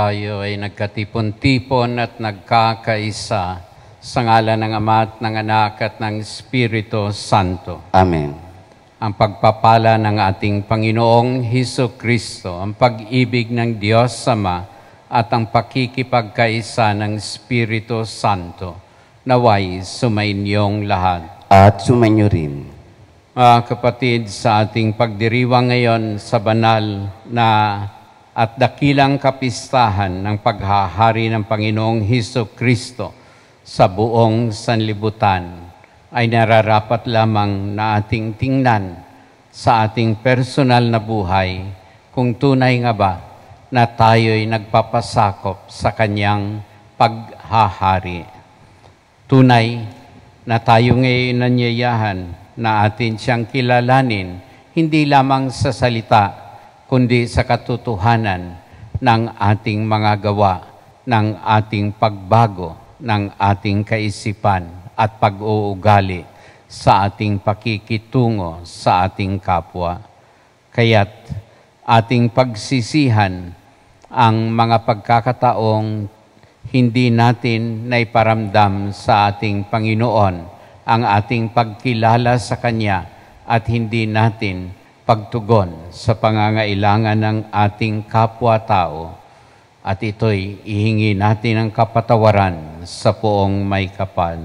tayo ay nagkatipon-tipon at nagkakaisa sa ngalan ng Ama at ng Anak at ng Espiritu Santo. Amen. Ang pagpapala ng ating Panginoong Hesukristo, ang pag-ibig ng Diyos Ama at ang pakikipagkaisa ng Espiritu Santo, naway sumainyong lahat. At sumainyo rin. Mga kapatid, sa ating pagdiriwang ngayon sa banal na at dakilang kapistahan ng paghahari ng Panginoong Hesukristo sa buong sanlibutan, ay nararapat lamang na ating tingnan sa ating personal na buhay kung tunay nga ba na tayo'y nagpapasakop sa kanyang paghahari. Tunay na tayo ngayon nanyayahan na atin siyang kilalanin, hindi lamang sa salita, kundi sa katotohanan ng ating mga gawa, ng ating pagbago, ng ating kaisipan at pag-uugali sa ating pakikitungo sa ating kapwa. Kaya't ating pagsisihan ang mga pagkakataong hindi natin naiparamdam sa ating Panginoon ang ating pagkilala sa Kanya at hindi natin pagtugon sa pangangailangan ng ating kapwa-tao. At ito'y ihingi natin ang kapatawaran sa Poong May Kapal.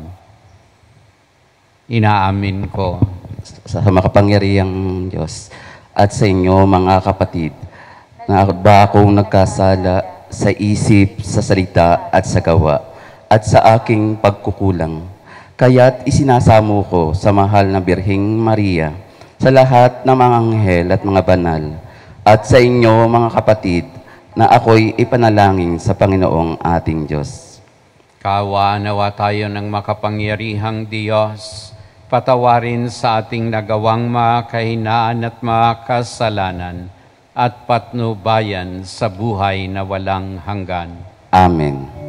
Inaamin ko Sa makapangyarihang Diyos at sa inyo mga kapatid, na ba akong nagkasala sa isip, sa salita at sa gawa, at sa aking pagkukulang. Kaya't isinasamo ko sa mahal na Birheng Maria, sa lahat ng mga anghel at mga banal, at sa inyo mga kapatid, na ako'y ipanalangin sa Panginoong ating Diyos. Kaawaan nawa tayo ng makapangyarihang Diyos, patawarin sa ating nagawang mga kahinaan at mga kasalanan, at patnubayan sa buhay na walang hanggan. Amen. Amen.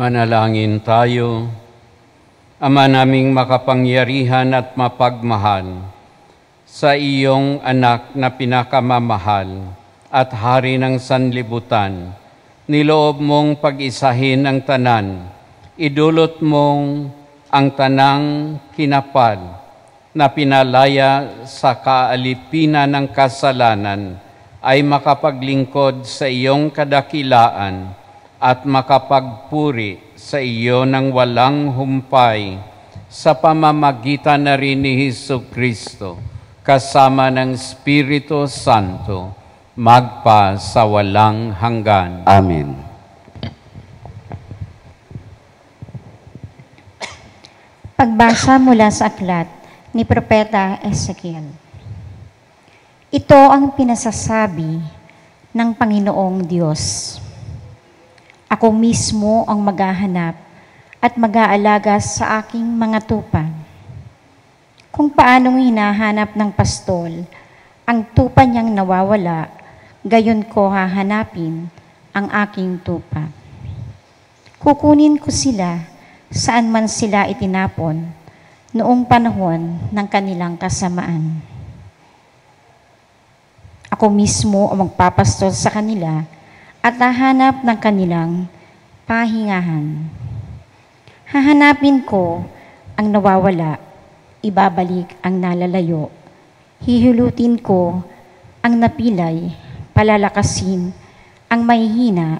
Manalangin tayo. Ama naming makapangyarihan at mapagmahal, sa iyong anak na pinakamamahal at hari ng sanlibutan, niloob mong pag-isahin ang tanan, idulot mong ang tanang kinapal na pinalaya sa kaalipinan ng kasalanan ay makapaglingkod sa iyong kadakilaan at makapagpuri sa iyo ng walang humpay sa pamamagitan na rin ni Jesucristo kasama ng Espiritu Santo magpa sa walang hanggan. Amen. Pagbasa mula sa aklat ni Propeta Ezekiel. Ito ang pinasasabi ng Panginoong Diyos. Ako mismo ang maghahanap at mag-aalaga sa aking mga tupa. Kung paanong hinahanap ng pastol ang tupa niyang nawawala, gayon ko hahanapin ang aking tupa. Kukunin ko sila saan man sila itinapon noong panahon ng kanilang kasamaan. Ako mismo ang magpapastol sa kanila at hahanap ng kanilang pahingahan. Hahanapin ko ang nawawala, ibabalik ang nalalayo. Hihulutin ko ang napilay, palalakasin ang mahihina,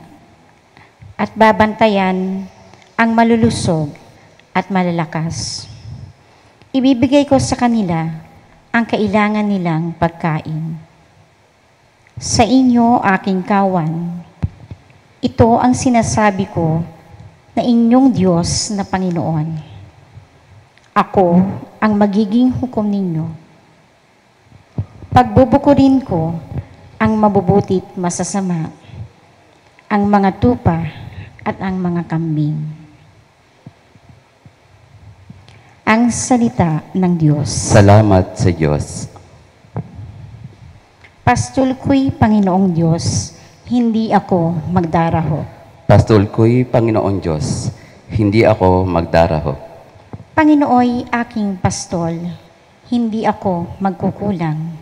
at babantayan ang malulusog at malalakas. Ibibigay ko sa kanila ang kailangan nilang pagkain. Sa inyo, aking kawan, ito ang sinasabi ko na inyong Diyos na Panginoon. Ako ang magiging hukom ninyo. Pagbubukurin ko ang mabubutit masasama, ang mga tupa at ang mga kambing. Ang salita ng Diyos. Salamat sa Diyos. Pastol ko'y Panginoong Diyos, hindi ako magdaraho. Pastol ko'y Panginoon Diyos, hindi ako magdaraho. Panginooy aking pastol, hindi ako magkukulang.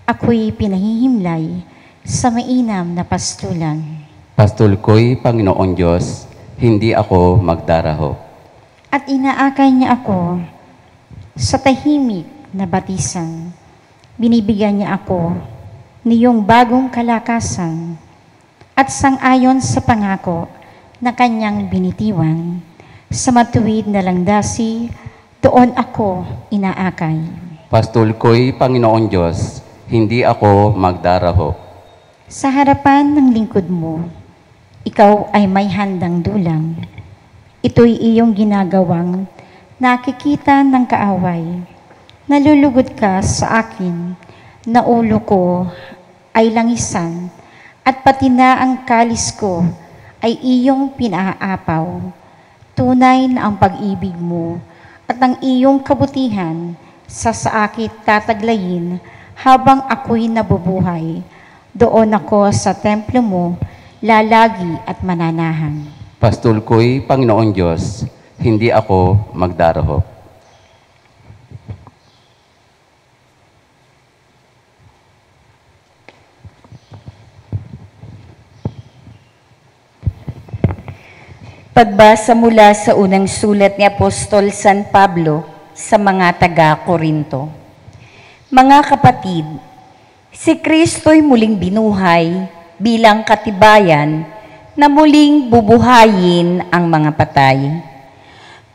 Ako'y pinahihimlay sa mainam na pastulan. Pastol ko'y Panginoon Diyos, hindi ako magdaraho. At inaakay niya ako sa tahimik na batisan. Binibigyan niya ako niyong bagong kalakasan at sang-ayon sa pangako na kanyang binitiwan. Sa matuwid na langdasi, doon ako inaakay. Pastol ko'y Panginoon Diyos, hindi ako magdaraho. Sa harapan ng lingkod mo, ikaw ay may handang dulang. Ito'y iyong ginagawang nakikita ng kaaway. Nalulugod ka sa akin na ulo ko ay langisan at pati na ang kalis ko ay iyong pinaapaw. Tunay na ang pag-ibig mo at ang iyong kabutihan sa saakit tataglayin habang ako'y nabubuhay. Doon ako sa templo mo, lalagi at mananahan. Pastol ko'y Panginoon Diyos, hindi ako magdaraho. Pagbasa mula sa unang sulat ni Apostol San Pablo sa mga taga-Korinto. Mga kapatid, si Kristo'y muling binuhay bilang katibayan na muling bubuhayin ang mga patay.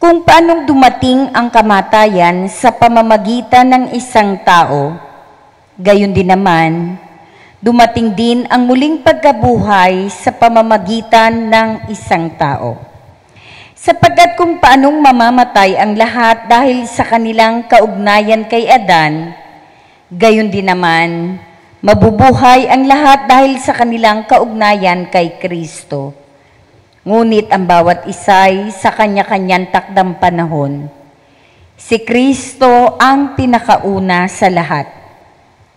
Kung paanong dumating ang kamatayan sa pamamagitan ng isang tao, gayon din naman, dumating din ang muling pagkabuhay sa pamamagitan ng isang tao. Sapagkat kung paanong mamamatay ang lahat dahil sa kanilang kaugnayan kay Adan, gayon din naman, mabubuhay ang lahat dahil sa kanilang kaugnayan kay Kristo. Ngunit ang bawat isa'y sa kanya-kanyang takdang panahon. Si Kristo ang pinakauna sa lahat.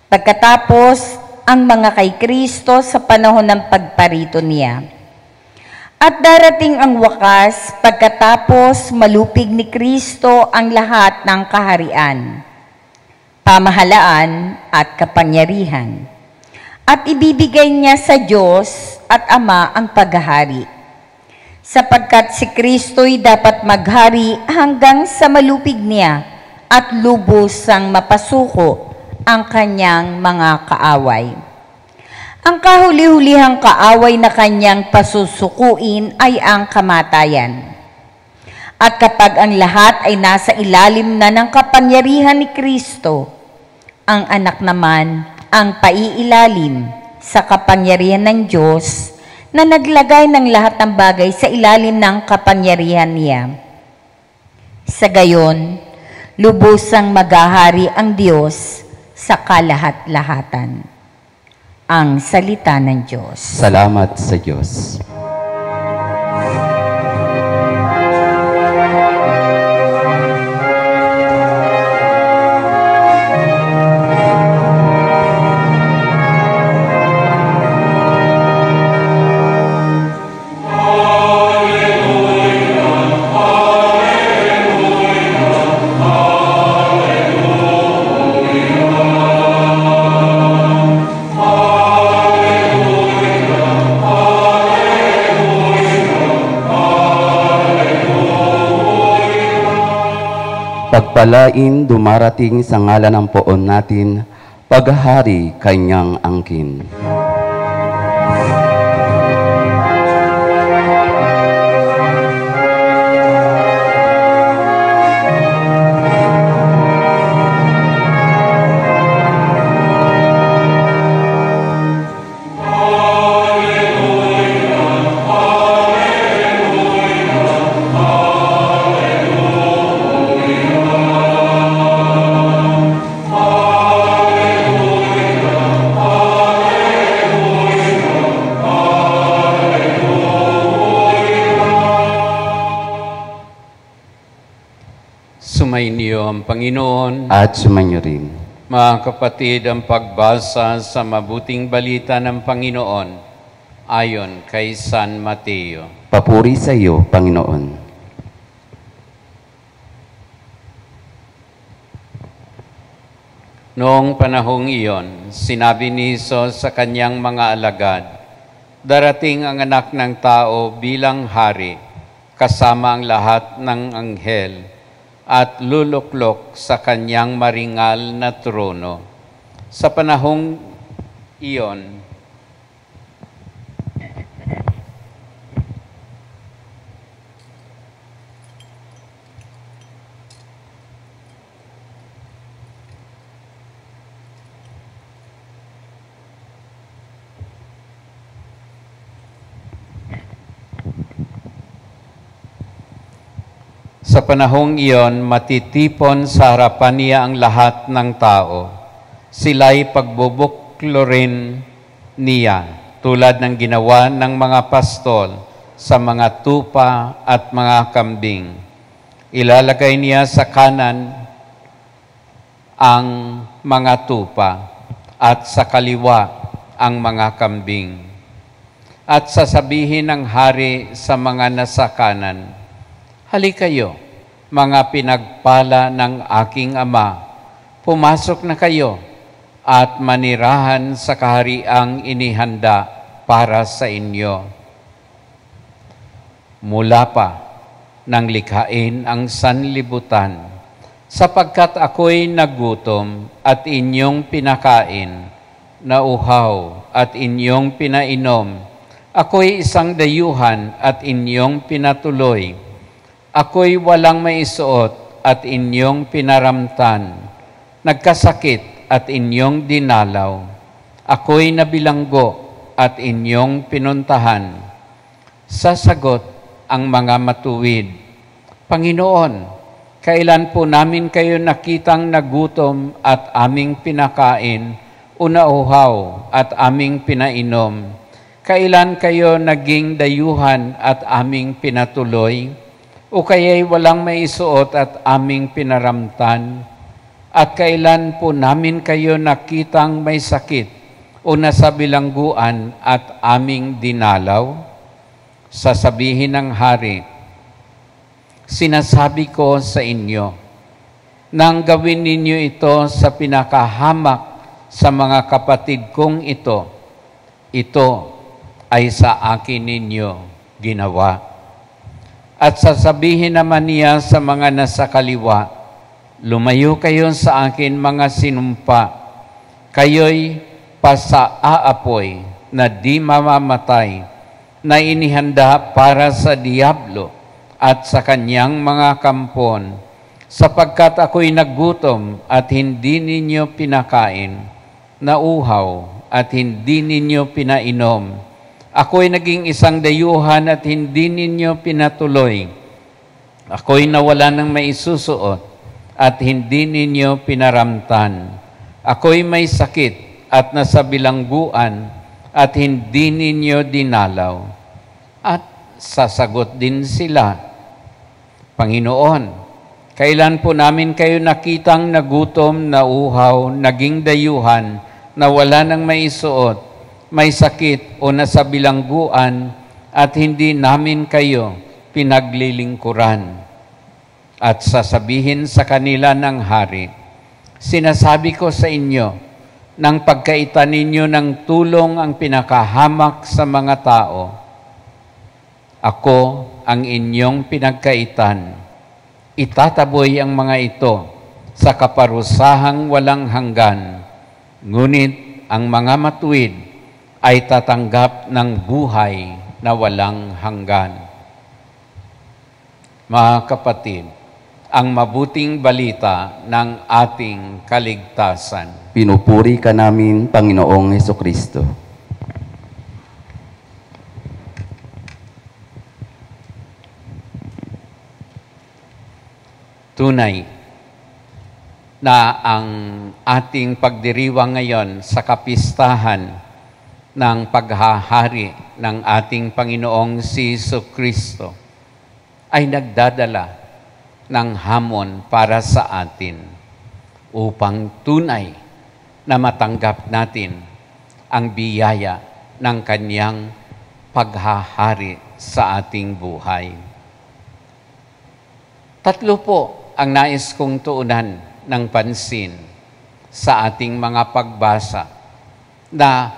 Pagkatapos, ang mga kay Kristo sa panahon ng pagparito niya. At darating ang wakas pagkatapos malupig ni Kristo ang lahat ng kaharian, pamahalaan at kapangyarihan. At ibibigay niya sa Diyos at Ama ang paghahari. Sapagkat si Kristo'y dapat maghari hanggang sa malupig niya at lubos ang mapasuko ang kanyang mga kaaway. Ang kahuli-hulihang kaaway na kanyang pasusukuin ay ang kamatayan. At kapag ang lahat ay nasa ilalim na ng kapangyarihan ni Kristo, ang anak naman ang paiilalim sa kapangyarihan ng Diyos na naglagay ng lahat ng bagay sa ilalim ng kapangyarihan niya. Sa gayon, lubusang maghahari ang Diyos sa kalahat-lahatan. Ang salita ng Diyos. Salamat sa Diyos. Pagpalain dumarating sa ngalan ng poon natin, paghahari kanyang angkin. Sumainyo ang Panginoon. At sumainyo rin. Mga kapatid, ang pagbasa sa mabuting balita ng Panginoon ayon kay San Mateo. Papuri sa iyo, Panginoon. Noong panahong iyon, sinabi ni Jesus sa kanyang mga alagad, darating ang anak ng tao bilang hari, kasama ang lahat ng anghel, at luluklok sa kanyang maringal na trono. Sa panahong iyon, matitipon sa harapan niya ang lahat ng tao. Sila'y pagbubuklorin niya, tulad ng ginawa ng mga pastol sa mga tupa at mga kambing. Ilalagay niya sa kanan ang mga tupa at sa kaliwa ang mga kambing. At sasabihin ng hari sa mga nasa kanan, halikayo, mga pinagpala ng aking Ama, pumasok na kayo at manirahan sa kahariang inihanda para sa inyo. Mula pa nang likhain ang sanlibutan, sapagkat ako'y nagutom at inyong pinakain, nauhaw at inyong pinainom, ako'y isang dayuhan at inyong pinatuloy, ako'y walang maisuot at inyong pinaramtan, nagkasakit at inyong dinalaw, ako'y nabilanggo at inyong pinuntahan. Sasagot ang mga matuwid, Panginoon, kailan po namin kayo nakitang nagutom at aming pinakain, o nauhaw at aming pinainom? Kailan kayo naging dayuhan at aming pinatuloy? O kaya'y walang maisuot at aming pinaramtan? At kailan po namin kayo nakitang may sakit o nasa bilangguan at aming dinalaw? sasabihin ng hari, sinasabi ko sa inyo, nang gawin ninyo ito sa pinakahamak sa mga kapatid kong ito ay sa akin ninyo ginawa. At sasabihin naman niya sa mga nasa kaliwa, lumayo kayo sa akin mga sinumpa, kayo'y pasaapoy na di mamamatay, na inihanda para sa Diablo at sa kanyang mga kampon, sapagkat ako'y naggutom at hindi ninyo pinakain, nauhaw at hindi ninyo pinainom. Ako'y naging isang dayuhan at hindi ninyo pinatuloy. Ako'y nawala ng maisusuot at hindi ninyo pinaramtan. Ako'y may sakit at nasa bilangguan at hindi ninyo dinalaw. At sasagot din sila, Panginoon, kailan po namin kayo nakitang nagutom, nauhaw, naging dayuhan, na wala ng maisuot, may sakit o nasa bilangguan at hindi namin kayo pinaglilingkuran. At sasabihin sa kanila ng hari, sinasabi ko sa inyo, nang pagkaitan ninyo ng tulong ang pinakahamak sa mga tao, ako ang inyong pinagkaitan. Itataboy ang mga ito sa kaparusahang walang hanggan. Ngunit ang mga matuwid ay tatanggap ng buhay na walang hanggan. Mga kapatid, ang mabuting balita ng ating kaligtasan. Pinupuri ka namin, Panginoong Hesukristo. Tunay na ang ating pagdiriwang ngayon sa kapistahan ng paghahari ng ating Panginoong si Jesucristo ay nagdadala ng hamon para sa atin upang tunay na matanggap natin ang biyaya ng Kanyang paghahari sa ating buhay. Tatlo po ang nais kong tuunan ng pansin sa ating mga pagbasa na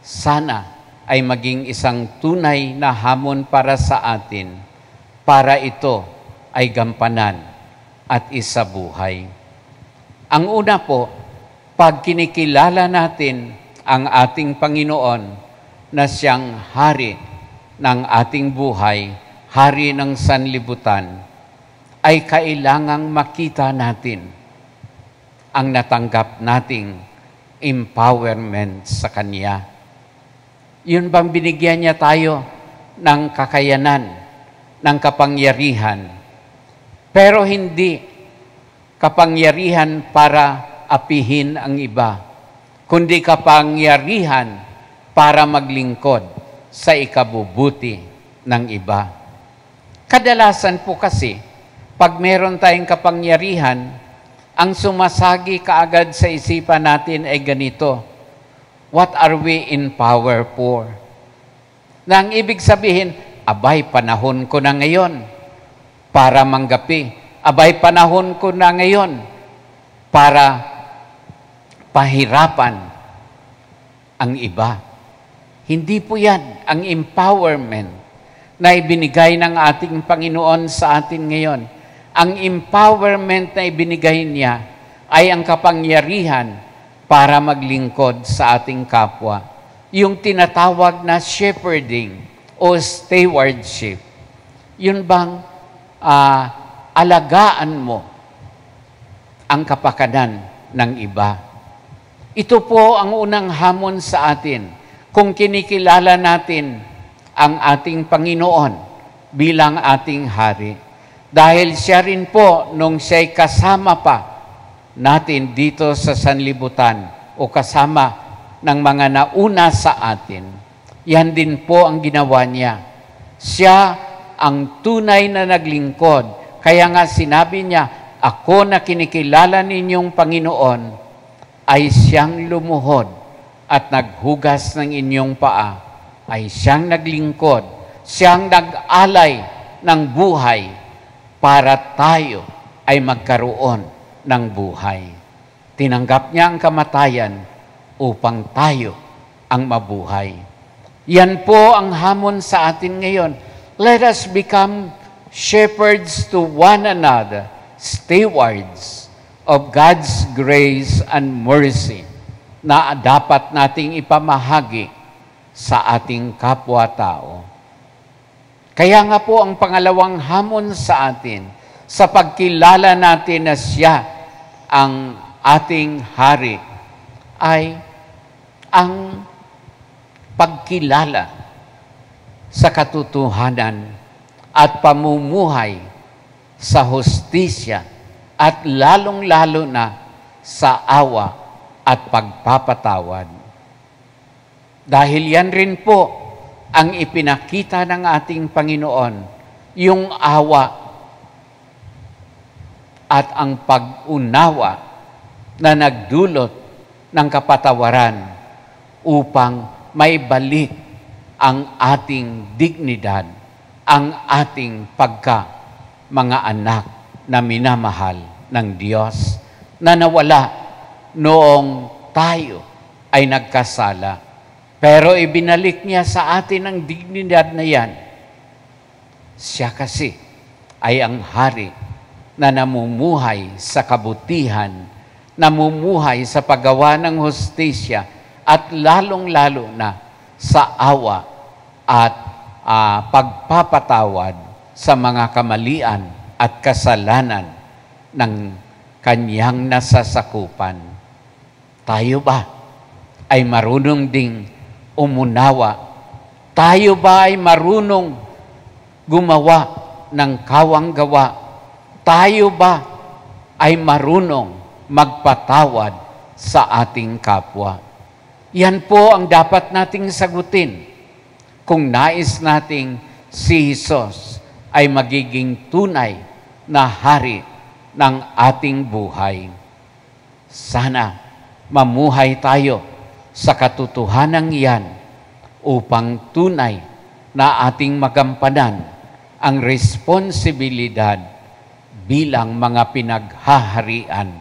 sana ay maging isang tunay na hamon para sa atin para ito ay gampanan at isabuhay. Ang una po, pag kinikilala natin ang ating Panginoon na siyang hari ng ating buhay, hari ng sanlibutan, ay kailangang makita natin ang natanggap nating empowerment sa Kanya. Yun bang binigyan niya tayo ng kakayanan, ng kapangyarihan, pero hindi kapangyarihan para apihin ang iba, kundi kapangyarihan para maglingkod sa ikabubuti ng iba. Kadalasan po kasi, pag meron tayong kapangyarihan, ang sumasagi kaagad sa isipan natin ay ganito, what are we in power for? Na ang ibig sabihin, abay, panahon ko na ngayon para manggapi. Abay, panahon ko na ngayon para pahirapan ang iba. Hindi po yan ang empowerment na ibinigay ng ating Panginoon sa atin ngayon. Ang empowerment na ibinigay niya ay ang kapangyarihan para maglingkod sa ating kapwa. Yung tinatawag na shepherding o stewardship. Yun bang alagaan mo ang kapakanan ng iba. Ito po ang unang hamon sa atin kung kinikilala natin ang ating Panginoon bilang ating hari. Dahil siya rin po, nung siya'y kasama pa natin dito sa sanlibutan o kasama ng mga nauna sa atin, yan din po ang ginawa niya. Siya ang tunay na naglingkod. Kaya nga sinabi niya, ako na kinikilala ninyong Panginoon, ay siyang lumuhod at naghugas ng inyong paa, ay siyang naglingkod Siyang nag-alay ng buhay para tayo ay magkaroon ng buhay. Tinanggap niya ang kamatayan upang tayo ang mabuhay. Yan po ang hamon sa atin ngayon. Let us become shepherds to one another, stewards of God's grace and mercy na dapat nating ipamahagi sa ating kapwa-tao. Kaya nga po ang pangalawang hamon sa atin, sa pagkilala natin na siya ang ating hari, ay ang pagkilala sa katotohanan at pamumuhay sa hustisya at lalong-lalo na sa awa at pagpapatawad. Dahil yan rin po ang ipinakita ng ating Panginoon, yung awa at ang pag-unawa na nagdulot ng kapatawaran upang may balik ang ating dignidad, ang ating mga anak na minamahal ng Diyos na nawala noong tayo ay nagkasala. Pero ibinalik niya sa atin ang dignidad na yan. Siya kasi ay ang hari na namumuhay sa kabutihan, namumuhay sa paggawa ng hustisya, at lalong-lalo na sa awa at pagpapatawad sa mga kamalian at kasalanan ng kanyang nasasakupan. Tayo ba ay marunong ding umunawa? Tayo ba ay marunong gumawa ng kawang-gawa? Tayo ba ay marunong magpatawad sa ating kapwa? Yan po ang dapat nating sagutin kung nais nating si Jesus ay magiging tunay na hari ng ating buhay. Sana mamuhay tayo sa katotohanan yan upang tunay na ating magampanan ang responsibilidad bilang mga pinaghaharian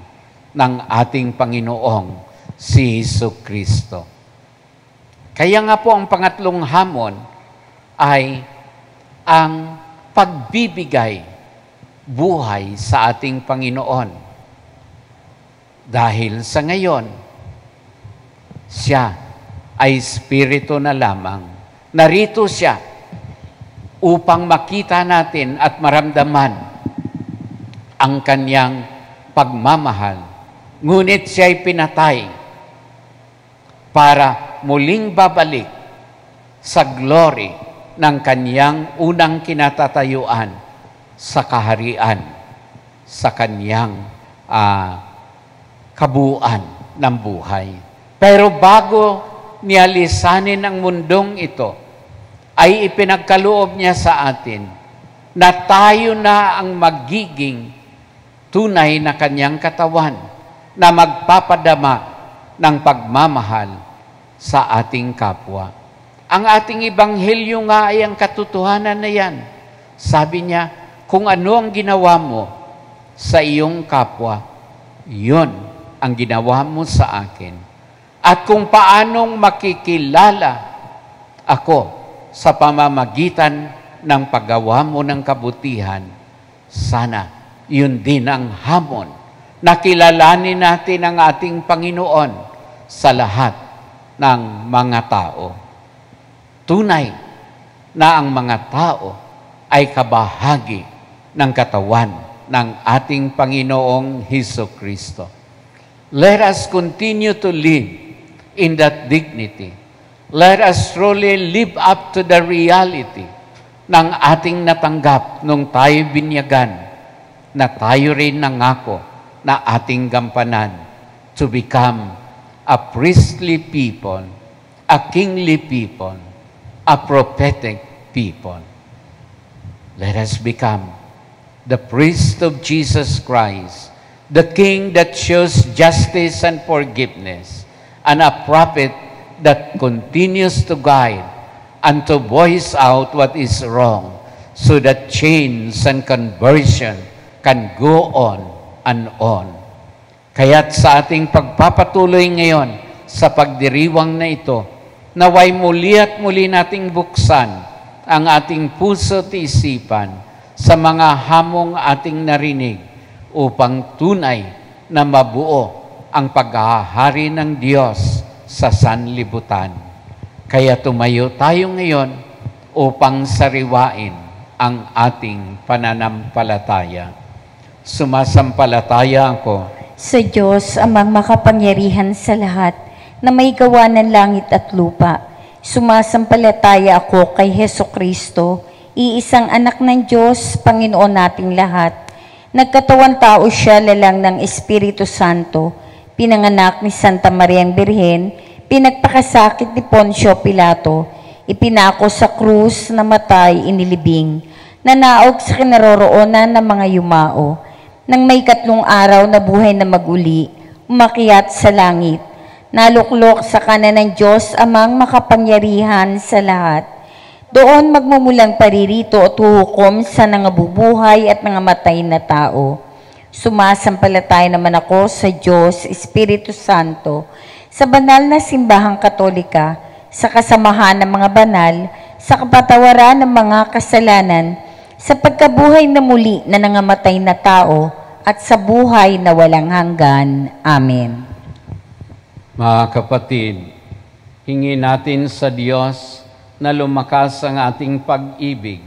ng ating Panginoong si Jesucristo. Kaya nga po ang pangatlong hamon ay ang pagbibigay buhay sa ating Panginoon. Dahil sa ngayon, siya ay Espiritu na lamang. Narito siya upang makita natin at maramdaman ang kanyang pagmamahal. Ngunit siya ay pinatay para muling babalik sa glory ng kanyang unang kinatatayuan sa kaharian, sa kanyang kabuuan ng buhay. Pero bago niya lisanin ang mundong ito, ay ipinagkaloob niya sa atin na tayo na ang magiging tunay na kanyang katawan na magpapadama ng pagmamahal sa ating kapwa. Ang ating ebanghelyo nga ay ang katotohanan na yan. Sabi niya, kung ano ang ginawa mo sa iyong kapwa, yun ang ginawa mo sa akin. At kung paanong makikilala ako sa pamamagitan ng paggawa mo ng kabutihan, sana yun din ang hamon na kilalanin natin ang ating Panginoon sa lahat ng mga tao. Tunay na ang mga tao ay kabahagi ng katawan ng ating Panginoong Jesucristo. Let us continue to live in that dignity. Let us truly live up to the reality ng ating natanggap nung tayo binyagan, na tayo rin nangako na ating gampanan to become a priestly people, a kingly people, a prophetic people. Let us become the priest of Jesus Christ, the king that shows justice and forgiveness, and a prophet that continues to guide and to voice out what is wrong so that change and conversion can go on and on. Kaya't sa ating pagpapatuloy ngayon sa pagdiriwang na ito, naway muli at muli nating buksan ang ating puso at isipan sa mga hamong ating narinig upang tunay na mabuo ang paghahari ng Diyos sa sanlibutan. Kaya tumayo tayo ngayon upang sariwain ang ating pananampalataya. Sumasampalataya ako sa Diyos, amang makapangyarihan sa lahat, na may gawa ng langit at lupa. Sumasampalataya ako kay Hesukristo, iisang anak ng Diyos, Panginoon nating lahat. Nagkatawan tao siya lalang ng Espiritu Santo, pinanganak ni Santa Mariang Birhen, pinagpakasakit ni Poncio Pilato, ipinako sa krus, namatay, inilibing, nanaog sa kinaroroonan ng mga yumao. Nang may 3 araw na buhay na maguli, umakyat sa langit, naluklok sa kanan ng Diyos amang makapangyarihan sa lahat. Doon magmumulang paririto at huhukom sa nangabubuhay at nangamatay na tao. Sumasampalataya naman ako sa Diyos, Espiritu Santo, sa banal na simbahang Katolika, sa kasamahan ng mga banal, sa kapatawaran ng mga kasalanan, sa pagkabuhay na muli na nangamatay na tao, at sa buhay na walang hanggan. Amen. Mga kapatid, hingi natin sa Diyos na lumakas ang ating pag-ibig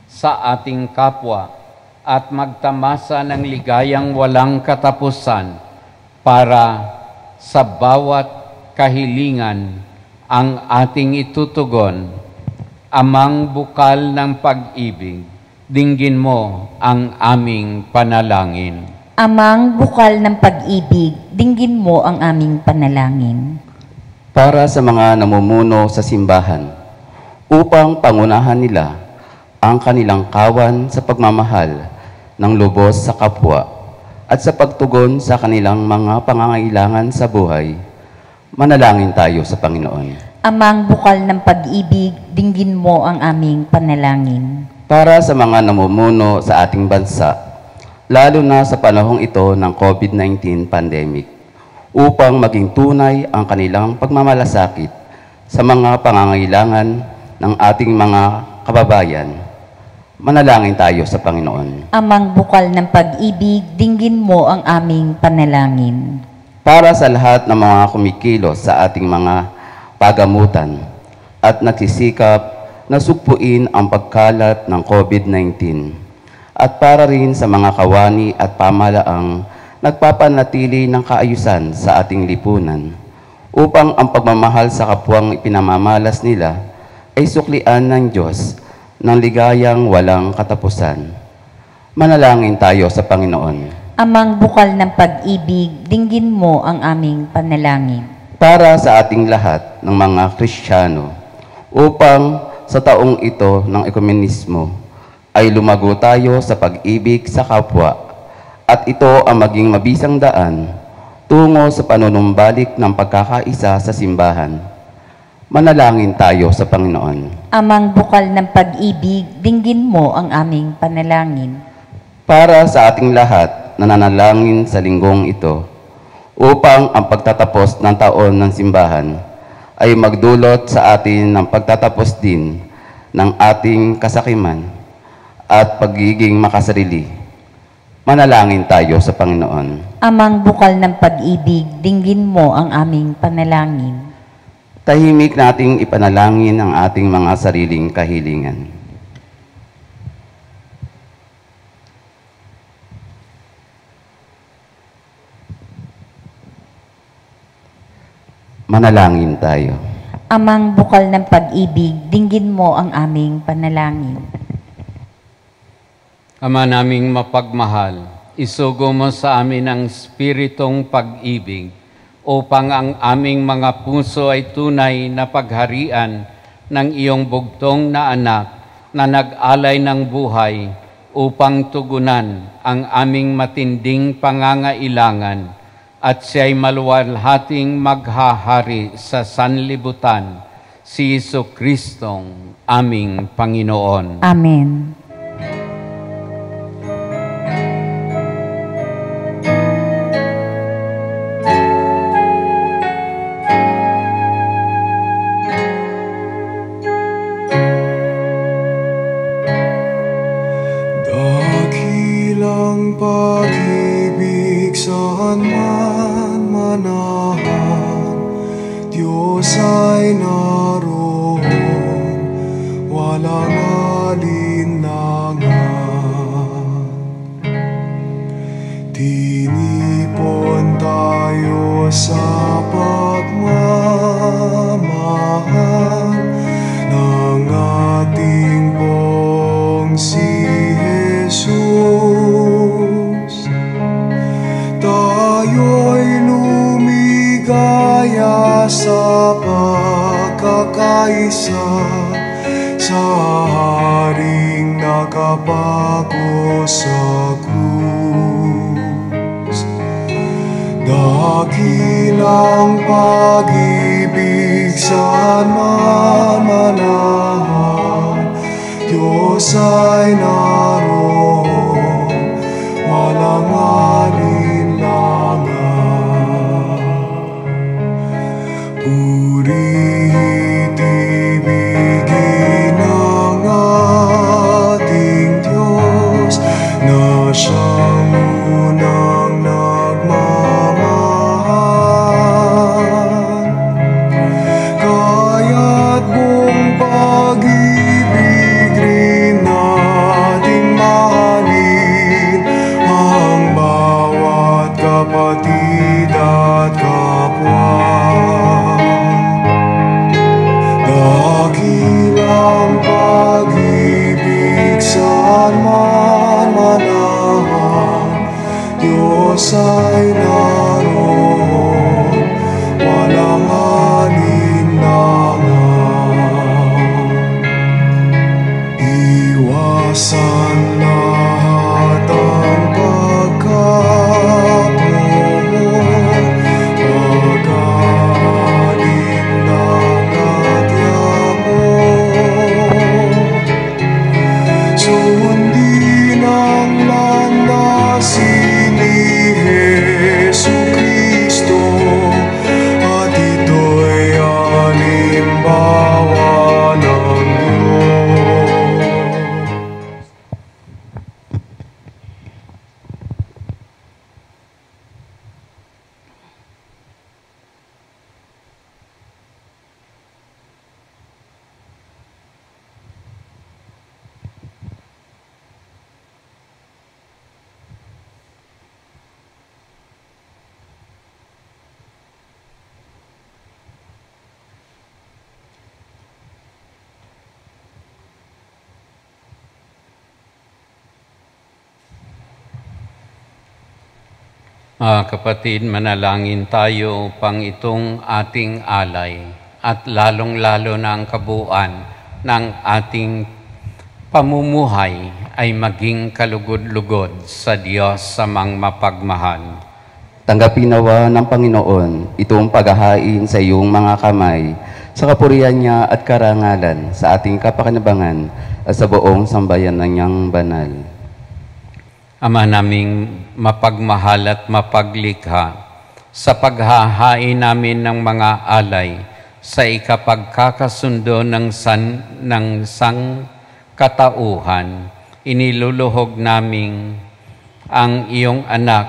sa ating kapwa at magtamasa ng ligayang walang katapusan para sa bawat kahilingan ang ating itutugon. Amang bukal ng pag-ibig, dinggin mo ang aming panalangin. Amang bukal ng pag-ibig, dinggin mo ang aming panalangin. Para sa mga namumuno sa simbahan, upang pangunahan nila ang kanilang kawan sa pagmamahal ng lubos sa kapwa at sa pagtugon sa kanilang mga pangangailangan sa buhay, manalangin tayo sa Panginoon. Amang bukal ng pag-ibig, dinggin mo ang aming panalangin. Para sa mga namumuno sa ating bansa, lalo na sa panahong ito ng COVID-19 pandemic, upang maging tunay ang kanilang pagmamalasakit sa mga pangangailangan ng ating mga kababayan, manalangin tayo sa Panginoon. Amang bukal ng pag-ibig, dinggin mo ang aming panalangin. Para sa lahat ng mga kumikilos sa ating mga pagamutan at nagsisikap na sugpuin ang pagkalat ng COVID-19 at para rin sa mga kawani at pamalaang nagpapanatili ng kaayusan sa ating lipunan upang ang pagmamahal sa kapwang ipinamamalas nila ay suklian ng Diyos ng ligayang walang katapusan. Manalangin tayo sa Panginoon. Amang bukal ng pag-ibig, dinggin mo ang aming panalangin. Para sa ating lahat ng mga Kristiyano, upang sa taong ito ng ekumenismo ay lumago tayo sa pag-ibig sa kapwa at ito ang maging mabisang daan tungo sa panunumbalik ng pagkakaisa sa simbahan. Manalangin tayo sa Panginoon. Amang bukal ng pag-ibig, dinggin mo ang aming panalangin. Para sa ating lahat na nanalangin sa linggong ito, upang ang pagtatapos ng taon ng simbahan ay magdulot sa atin ng pagtatapos din ng ating kasakiman at pagiging makasarili. Manalangin tayo sa Panginoon. Amang bukal ng pag-ibig, dinggin mo ang aming panalangin. Tahimik nating ipanalangin ang ating mga sariling kahilingan. Manalangin tayo. Amang bukal ng pag-ibig, dinggin mo ang aming panalangin. Ama naming mapagmahal, isugo mo sa amin ang spiritong pag-ibig upang ang aming mga puso ay tunay na pagharian ng iyong bugtong na anak na nag-alay ng buhay upang tugunan ang aming matinding pangangailangan at siya'y maluwalhating maghahari sa sanlibutan si Jesucristong aming Panginoon. Amen. Dakilang pag-ibig saan man manahan, Diyos ay naroon, walang alinlangan. Tinipon tayo sa pagmamahal ng ating pong si Jesus. Tayo'y lumigaya sa pagkakaisa sa haring nakapako sa krus. Dakilang pag-ibig saan man manahan, Diyos ay naroon, walang alinlangan. Puri't ibigin ang ating Diyos na siyang unang nagmamahal. Kaya't buong pag-ibig rin nating mahalin ang bawat kapatid at kapwa. Dakilang pag-ibig saan man manahan, Diyos ay naroon, walang alinlangan. Iwasan lahat ang pagkapumol, pag-aalinlang at yabong. Sundin ang landasin ni Jesucristo, at ito'y halimbawa ng Diyos. Mga kapatid, manalangin tayo pang itong ating alay at lalong-lalo na ang kabuuan ng ating pamumuhay ay maging kalugod-lugod sa Diyos sa mapagmahal. Tanggapin nawa ng Panginoon itong paghahain sa iyong mga kamay, sa kapurihan niya at karangalan, sa ating kapakinabangan at sa buong sambayan ng niyang banal. Ama naming mapagmahal at mapaglikha, sa paghahain namin ng mga alay sa ikapagkakasundo ng sangkatauhan, iniluluhog namin ang iyong anak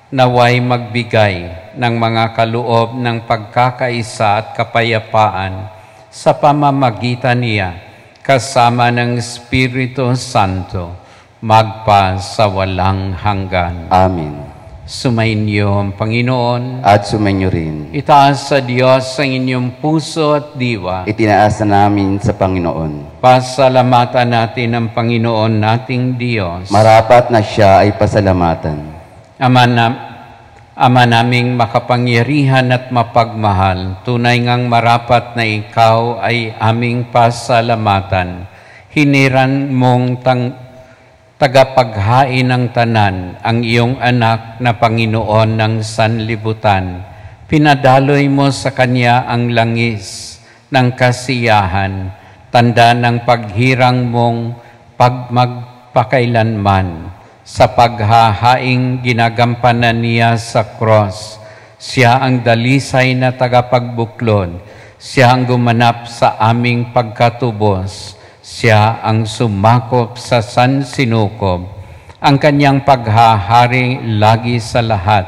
naway magbigay ng mga kaloob ng pagkakaisa at kapayapaan sa pamamagitan niya kasama ng Espiritu Santo magpa sa walang hanggan. Amen. Sumainyo ang Panginoon. At sumainyo rin. Itaas sa Diyos ang inyong puso at diwa. Itinaasa namin sa Panginoon. Pasalamatan natin ang Panginoon nating Diyos. Marapat na siya ay pasalamatan. Ama naming makapangyarihan at mapagmahal, tunay ngang marapat na ikaw ay aming pasalamatan. Hiniran mong tagapaghain ng tanan, ang iyong anak na Panginoon ng sanlibutan. Pinadaloy mo sa Kanya ang langis ng kasiyahan, tanda ng paghirang mong pagmagpakailanman. Sa paghahaing ginagampanan niya sa cross, siya ang dalisay na tagapagbuklod, siya ang gumanap sa aming pagkatubos, siya ang sumakop sa sansinukob. Ang kanyang paghahari lagi sa lahat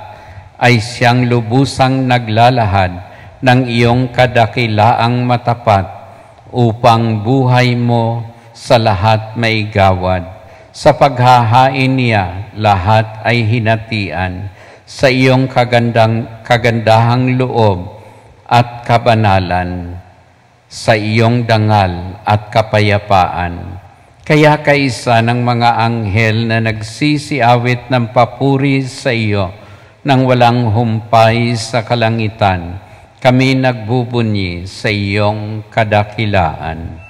ay siyang lubusang naglalahad ng iyong kadakilaang matapat upang buhay mo sa lahat may gawad. Sa paghahain niya, lahat ay hinatian sa iyong kagandahang loob at kabanalan, sa iyong dangal at kapayapaan. Kaya kaisa ng mga anghel na nagsisiawit ng papuri sa iyo nang walang humpay sa kalangitan, kami nagbubunyi sa iyong kadakilaan.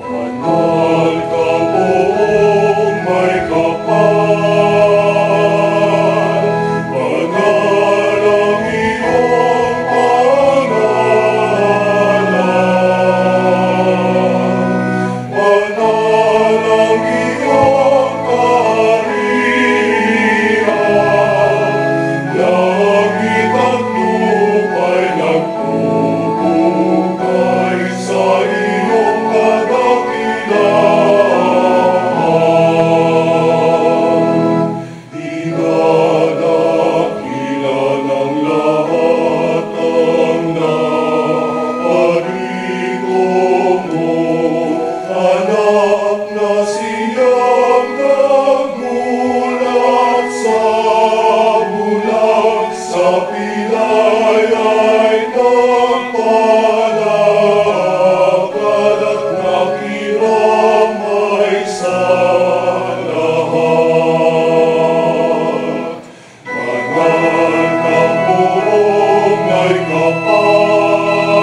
Banal ka buong may kapal, banal ang iyong pangalan, banal ang iyong kaharian, langit at lupa'y nagpupugay sa iyong kadakilaan. Dinadakila ng lahat ang naparito mo, anak na siyang nagmulat sa bulag, sa pilay ay nagpalakad at nakiramay sa lahat. Banal ka buong may kapal,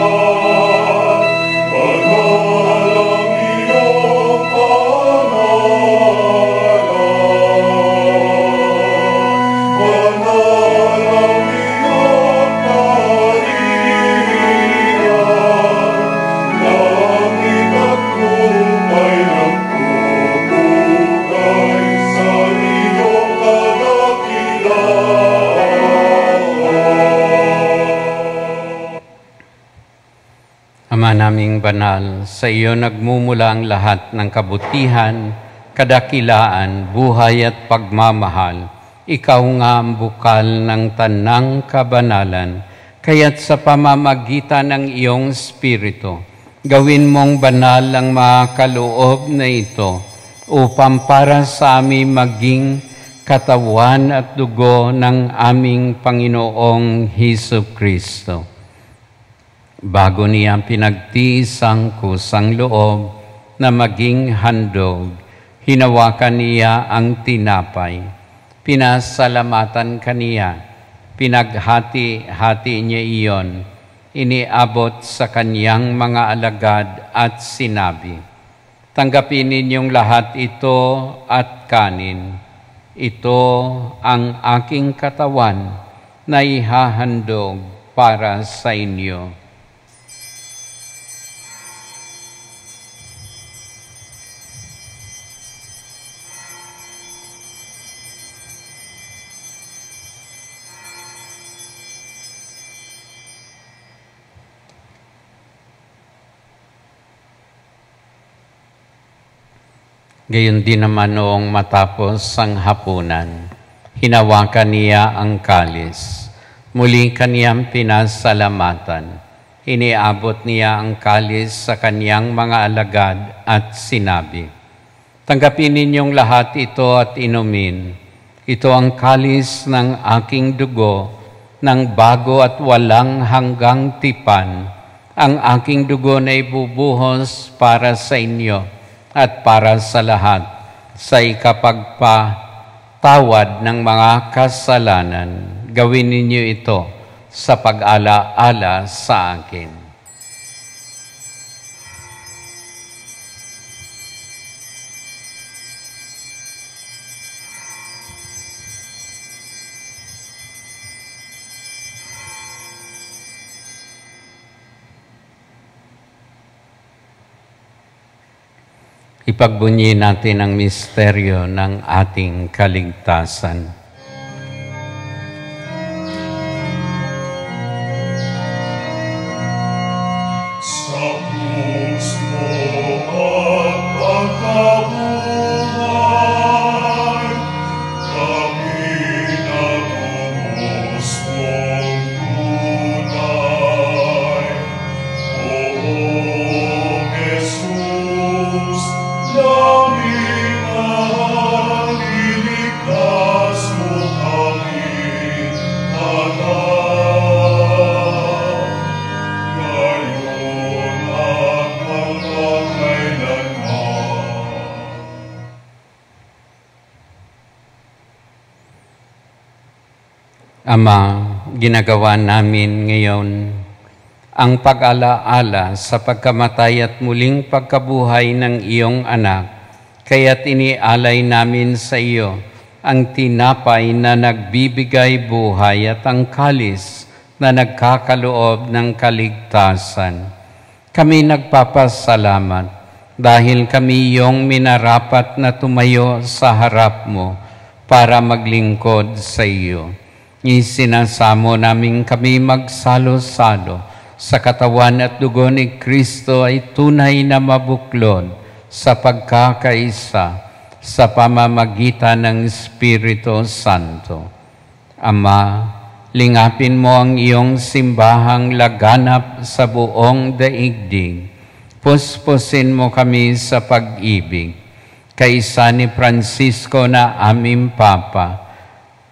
banal ang iyong pangalan, banal ang iyong kaharian, langit at lupa'y nagpupugay sa iyong kadakilaan. Ama naming banal, sa iyo nagmumula ang lahat ng kabutihan, kadakilaan, buhay at pagmamahal. Ikaw nga ang bukal ng tanang kabanalan, kaya't sa pamamagitan ng iyong Espiritu, gawin mong banal ang mga kaloob na ito upang para sa amin maging katawan at dugo ng aming Panginoong Hesus Kristo. Bago niya pinagtiis ang kusang loob na maging handog, hinawakan niya ang tinapay. Pinasalamatan kaniya, pinaghati-hati niya iyon, iniabot sa kanyang mga alagad at sinabi, "Tanggapin ninyong lahat ito at kanin. Ito ang aking katawan na ihahandog para sa inyo." Gayon din naman noong matapos ang hapunan, hinawakan niya ang kalis. Muli kaniyang pinasalamatan. Iniabot niya ang kalis sa kaniyang mga alagad at sinabi, "Tanggapin ninyong lahat ito at inumin. Ito ang kalis ng aking dugo, ng bago at walang hanggang tipan. Ang aking dugo na ibubuhos para sa inyo at para sa lahat, sa ikapagpatawad ng mga kasalanan. Gawin ninyo ito sa pag-ala-ala sa akin." Ipagbunyi natin ang misteryo ng ating kaligtasan. Sa krus mo at pagkabuhay, kami natubos mong tunay. O Jesus, langit na niligtas mo kami lahat. Ngayon at magpakailanman. Ama, ginagawa namin ngayon ang pag-alaala sa pagkamatay at muling pagkabuhay ng iyong anak, kaya't inialay namin sa iyo ang tinapay na nagbibigay buhay at ang kalis na nagkakaloob ng kaligtasan. Kami nagpapasalamat dahil kami iyong minarapat na tumayo sa harap mo para maglingkod sa iyo. Isinasamo namin kami magsalo-salo sa katawan at dugo ni Kristo ay tunay na mabuklod sa pagkakaisa sa pamamagitan ng Espiritu Santo. Ama, lingapin mo ang iyong simbahang laganap sa buong daigdig. Puspusin mo kami sa pag-ibig. Kaisa ni Francisco na aming Papa,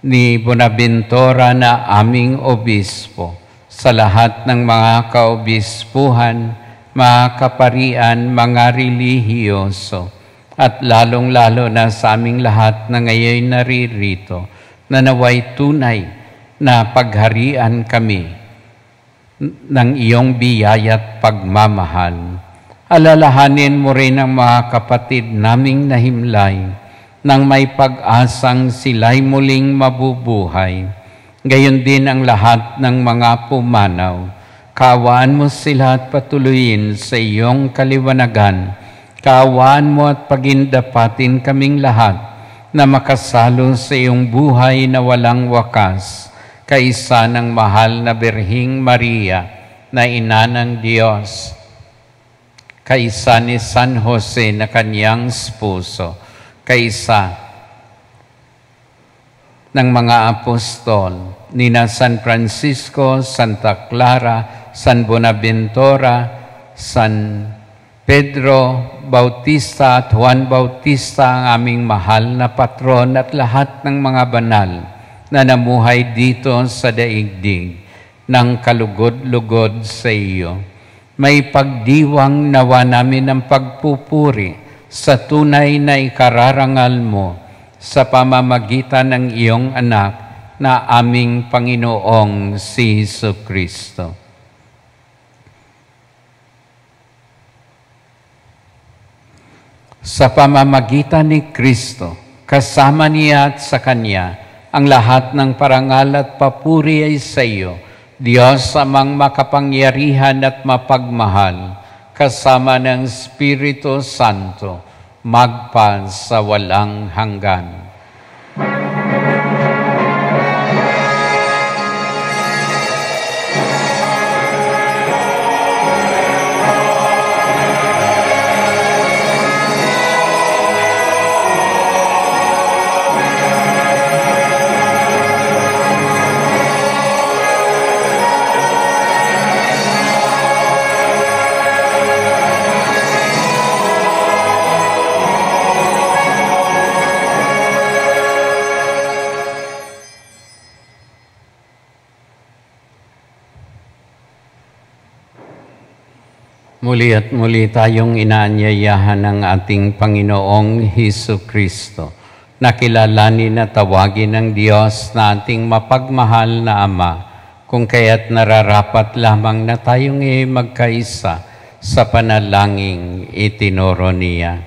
ni Bonaventura na aming Obispo, sa lahat ng mga kaobispuhan, mga kaparian, mga relihiyoso, at lalong-lalo na sa aming lahat na ngayon naririto, na naway tunay na pagharian kami ng iyong biyaya't pagmamahal. Alalahanin mo rin ang mga kapatid naming nahimlay nang may pag-asang sila'y muling mabubuhay. Gayon din ang lahat ng mga pumanaw. Kaawaan mo sila at patuloyin sa iyong kaliwanagan. Kaawaan mo at pagindapatin kaming lahat na makasalo sa iyong buhay na walang wakas, kaisa ng mahal na Birhing Maria na Ina ng Diyos, kaisa ni San Jose na kanyang esposo, kaisa ng mga apostol, nina San Francisco, Santa Clara, San Bonaventura, San Pedro Bautista at Juan Bautista, ang aming mahal na patron, at lahat ng mga banal na namuhay dito sa daigdig ng kalugod-lugod sa iyo. May pagdiwang nawa namin ng pagpupuri sa tunay na ikararangal mo sa pamamagitan ng iyong anak na aming Panginoong si Jesucristo. Sa pamamagitan ni Kristo, kasama niya at sa Kanya, ang lahat ng parangal at papuri ay sa iyo, Diyos amang makapangyarihan at mapagmahal, kasama ng Espiritu Santo, magpa sa walang hanggan. Muli at muli tayong inaanyayahan ng ating Panginoong Jesucristo na kilalanin at tawagin ng Diyos na ating mapagmahal na Ama, kung kaya't nararapat lamang na tayong magkaisa sa panalangin itinuro niya.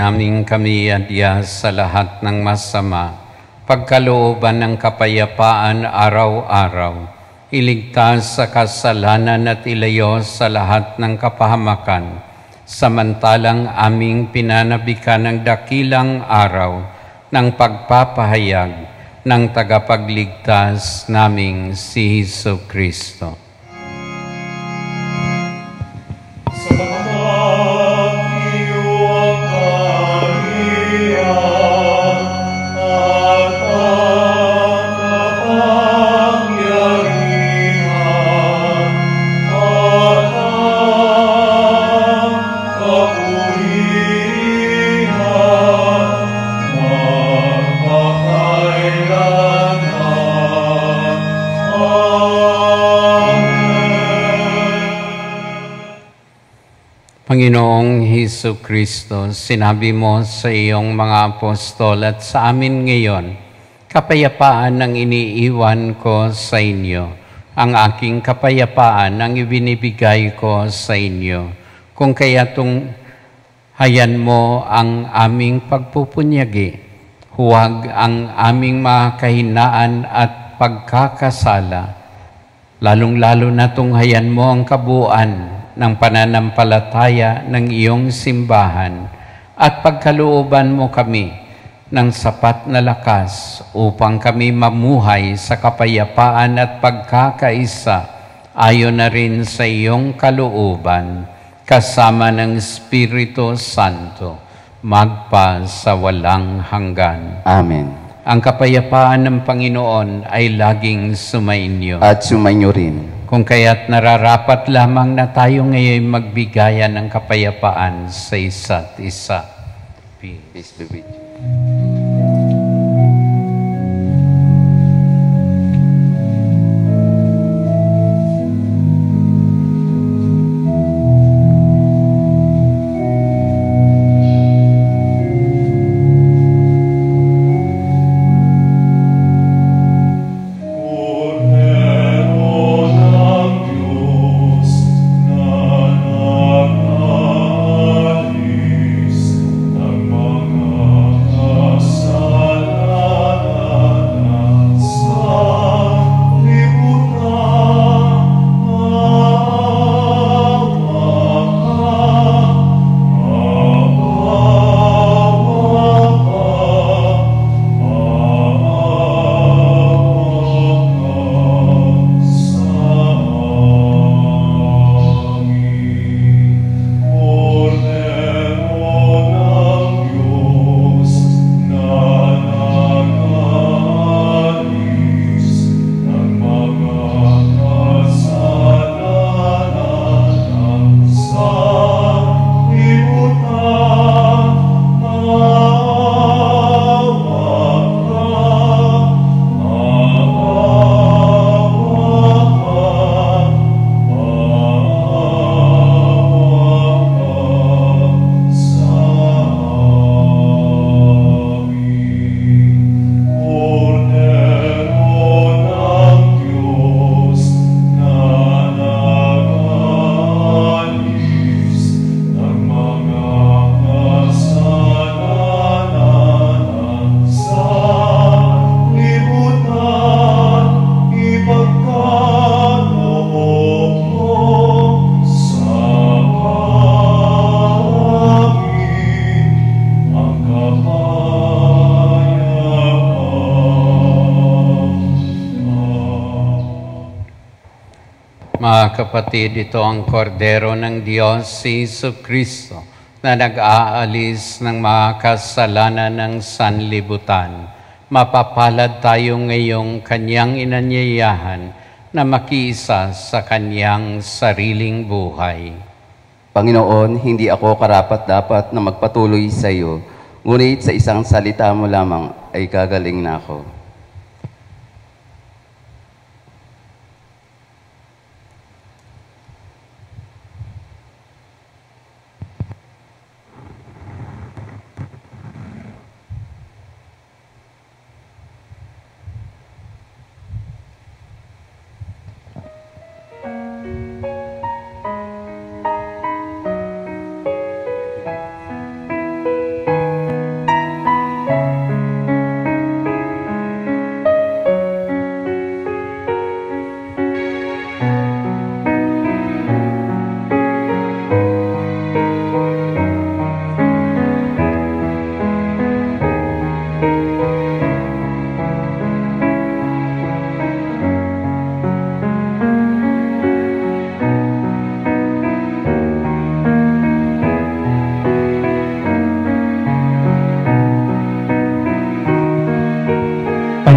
namin kami adya sa lahat ng masama, pagkalooban ng kapayapaan araw-araw, iligtas sa kasalanan at ilayo sa lahat ng kapahamakan, samantalang aming pinanabikan ng dakilang araw ng pagpapahayag ng tagapagligtas naming si Hesus Kristo. Salamat iyo ang kaharian at ang kapangyarihan at ang kapulihan magpakailanman. Panginoong Hesus Kristo, sinabi mo sa iyong mga apostol at sa amin ngayon, kapayapaan ang iniiwan ko sa inyo. Ang aking kapayapaan ang ibinibigay ko sa inyo. Kung kaya hayan mo ang aming pagpupunyagi, huwag ang aming mga kahinaan at pagkakasala, lalong-lalo na tunghayan mo ang kabuuan ng pananampalataya ng iyong simbahan at pagkalooban mo kami ng sapat na lakas upang kami mamuhay sa kapayapaan at pagkakaisa ayon na rin sa iyong kalooban kasama ng Espiritu Santo magpa sa walang hanggan. Amen. Ang kapayapaan ng Panginoon ay laging sumainyo. At sumainyo rin. Kung kaya't nararapat lamang na tayo ngayon magbigayan ng kapayapaan sa isa't isa. Peace be with you. Mga kapatid, ito ang kordero ng Diyos, si Hesus Kristo, na nag-aalis ng mga kasalanan ng sanlibutan. Mapapalad tayo ngayong kanyang inanyayahan na makiisa sa kanyang sariling buhay. Panginoon, hindi ako karapat-dapat na magpatuloy sa iyo, ngunit sa isang salita mo lamang ay gagaling na ako.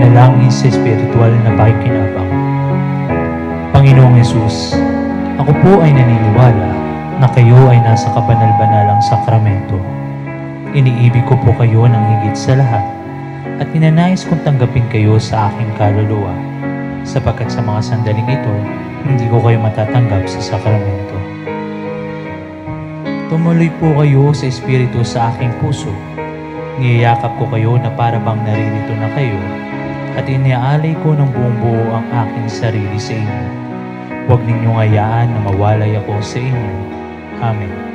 panalangin sa espiritual na pakikinabang. Panginoong Hesus, ako po ay naniniwala na kayo ay nasa kabanal-banalang sakramento. Iniibig ko po kayo ng higit sa lahat at ninanais kong tanggapin kayo sa aking kaluluwa, sapagkat sa mga sandaling ito, hindi ko kayo matatanggap sa sakramento. Tumuloy po kayo sa espiritu sa aking puso. Niyayakap ko kayo na para bang naririto na kayo at iniaalay ko ng buong buo ang aking sarili sa inyo. Huwag ninyong hayaan na mawalay ako sa inyo. Amen.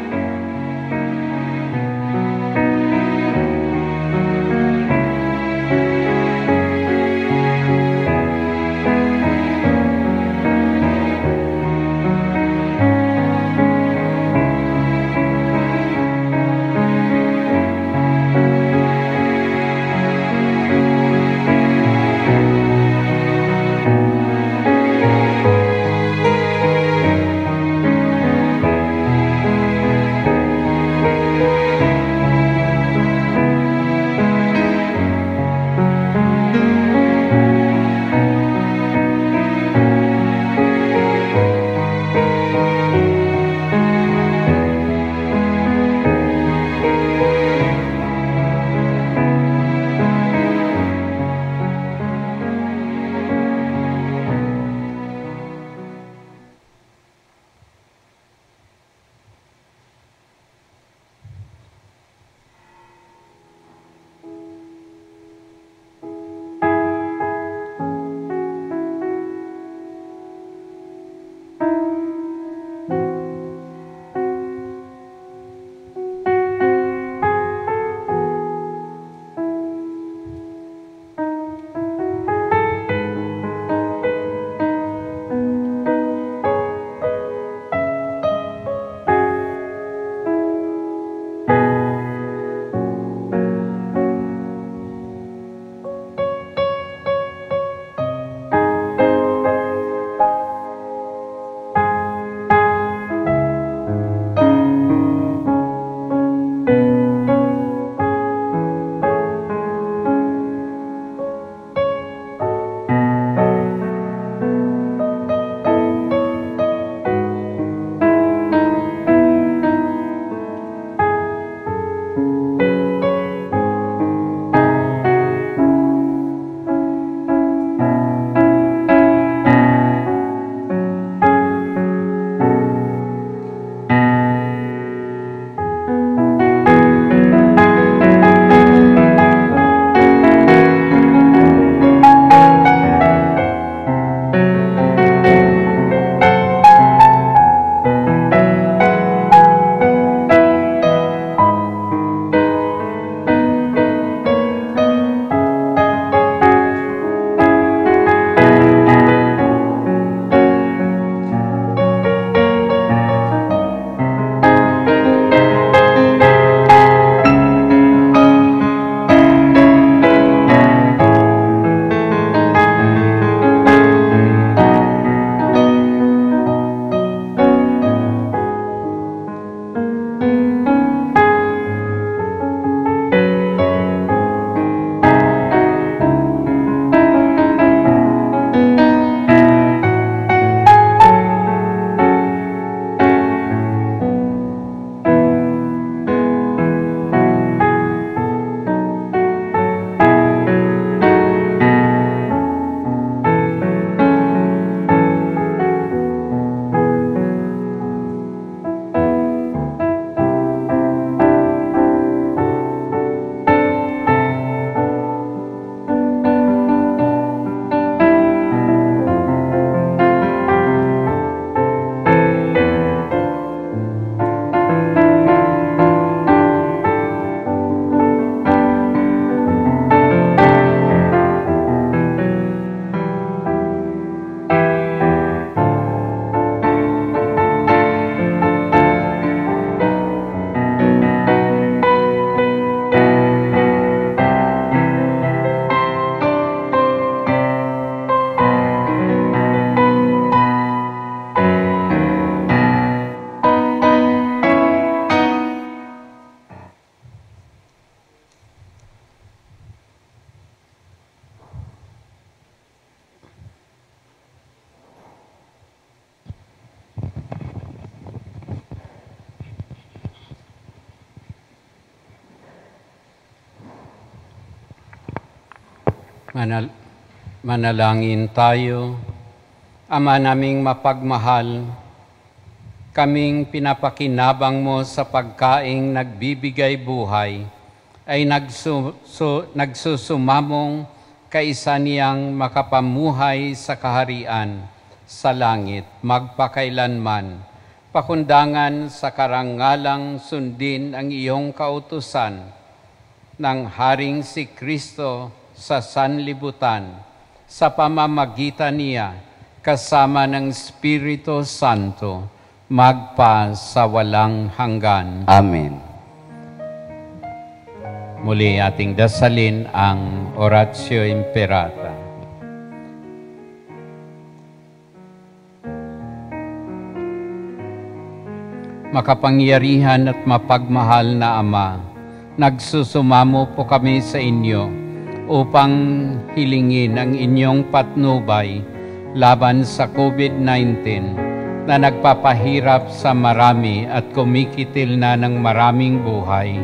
Manalangin tayo. Ama naming mapagmahal, kaming pinapakinabang mo sa pagkaing nagbibigay buhay, ay nagsusumamong kaisa niyang makapamuhay sa kaharian, sa langit, magpakailanman. Pakundangan sa karangalang sundin ang iyong kautusan ng Haring si Kristo sa sanlibutan, sa pamamagitan niya, kasama ng Espiritu Santo, magpa sa walang hanggan. Amen. Muli ating dasalin ang Oratio Imperata. Makapangyarihan at mapagmahal na Ama, nagsusumamo po kami sa inyo upang hilingin ang inyong patnubay laban sa COVID-19 na nagpapahirap sa marami at kumikitil na ng maraming buhay.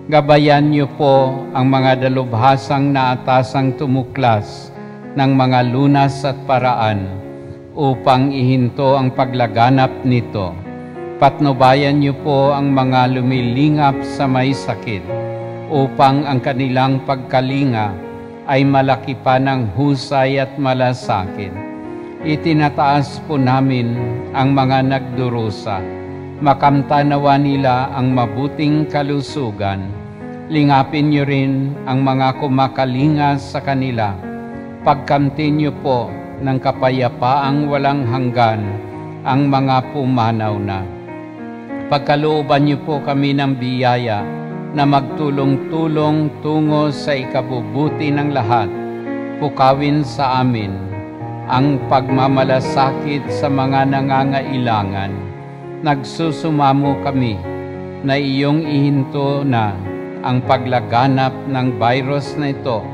Gabayan niyo po ang mga dalubhasang naatasang tumuklas ng mga lunas at paraan upang ihinto ang paglaganap nito. Patnubayan niyo po ang mga lumilingap sa may sakit upang ang kanilang pagkalinga ay malaki pa ng husay at malasakit. Itinataas po namin ang mga nagdurusa, makamtanawa nila ang mabuting kalusugan. Lingapin niyo rin ang mga kumakalinga sa kanila. Pagkamtin niyo po ng kapayapaang walang hanggan ang mga pumanaw na. Pagkalooban niyo po kami ng biyaya na magtulong-tulong tungo sa ikabubuti ng lahat. Pukawin sa amin ang pagmamalasakit sa mga nangangailangan. Nagsusumamo kami na iyong ihinto na ang paglaganap ng virus na ito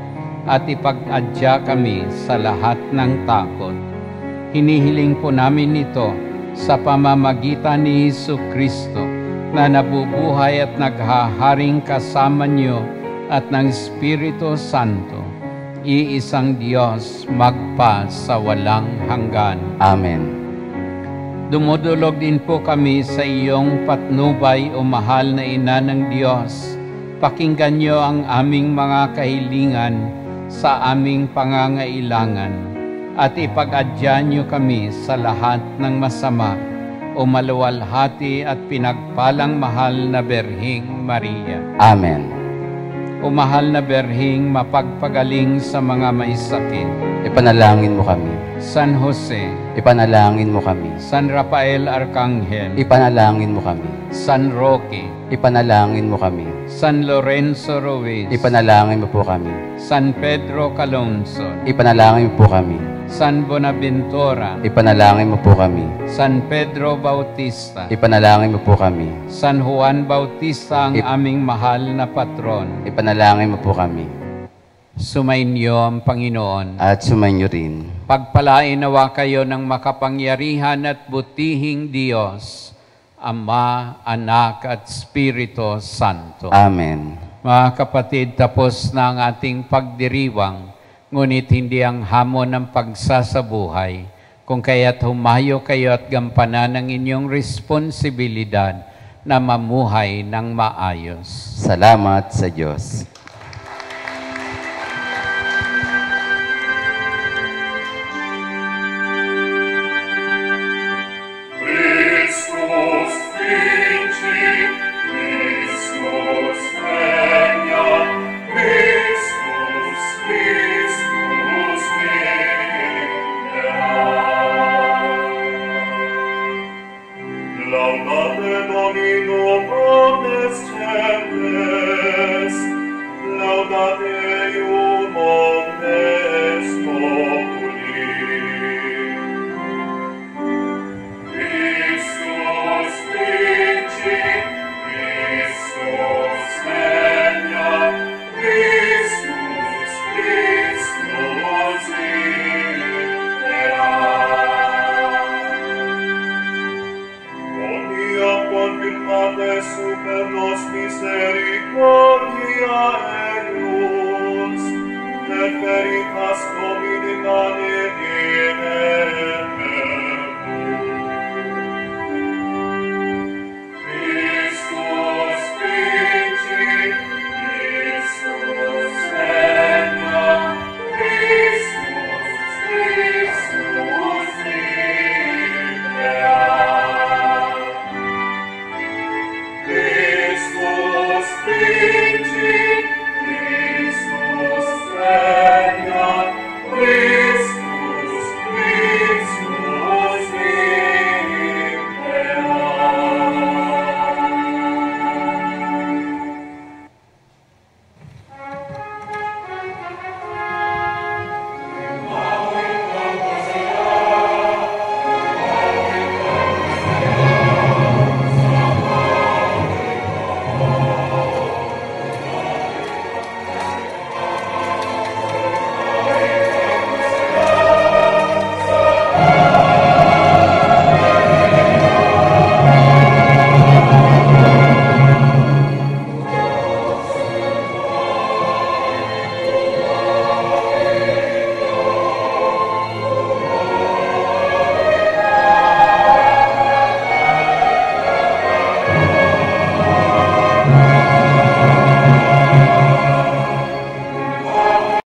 at ipag-adya kami sa lahat ng takot. Hinihiling po namin ito sa pamamagitan ni Jesucristo na nabubuhay at naghaharing kasama niyo at ng Espiritu Santo, iisang Diyos magpa sa walang hanggan. Amen. Dumudulog din po kami sa iyong patnubay o mahal na Ina ng Diyos. Pakinggan niyo ang aming mga kahilingan sa aming pangangailangan at ipag-adya niyo kami sa lahat ng masama o maluwalhati at pinagpalang mahal na Berhing Maria. Amen. O mahal na Berhing mapagpagaling sa mga may sakit. Ipanalangin mo kami. San Jose, Ipanalangin mo kami. San Rafael Arcangel, Ipanalangin mo kami. San Roque, Ipanalangin mo kami. San Lorenzo Ruiz, Ipanalangin mo po kami. San Pedro Calonzo, Ipanalangin mo po kami. San Bonaventura, Ipanalangin mo po kami. San Pedro Bautista, Ipanalangin mo po kami. San Juan Bautista ang aming mahal na patron. Ipanalangin mo po kami. Sumainyo ang Panginoon. At sumainyo rin. Pagpalain nawa kayo ng makapangyarihan at butihing Diyos, Ama, Anak at Espiritu Santo. Amen. Mga kapatid, tapos na ang ating pagdiriwang, ngunit hindi ang hamon ng pagsasabuhay, kung kaya't humayo kayo at gampanan ang inyong responsibilidad na mamuhay ng maayos. Salamat sa Diyos. Christus vincit, Christus regnat, Christus, Christus regnat. Laudate Domino omnes celes, veritas Domini manegine,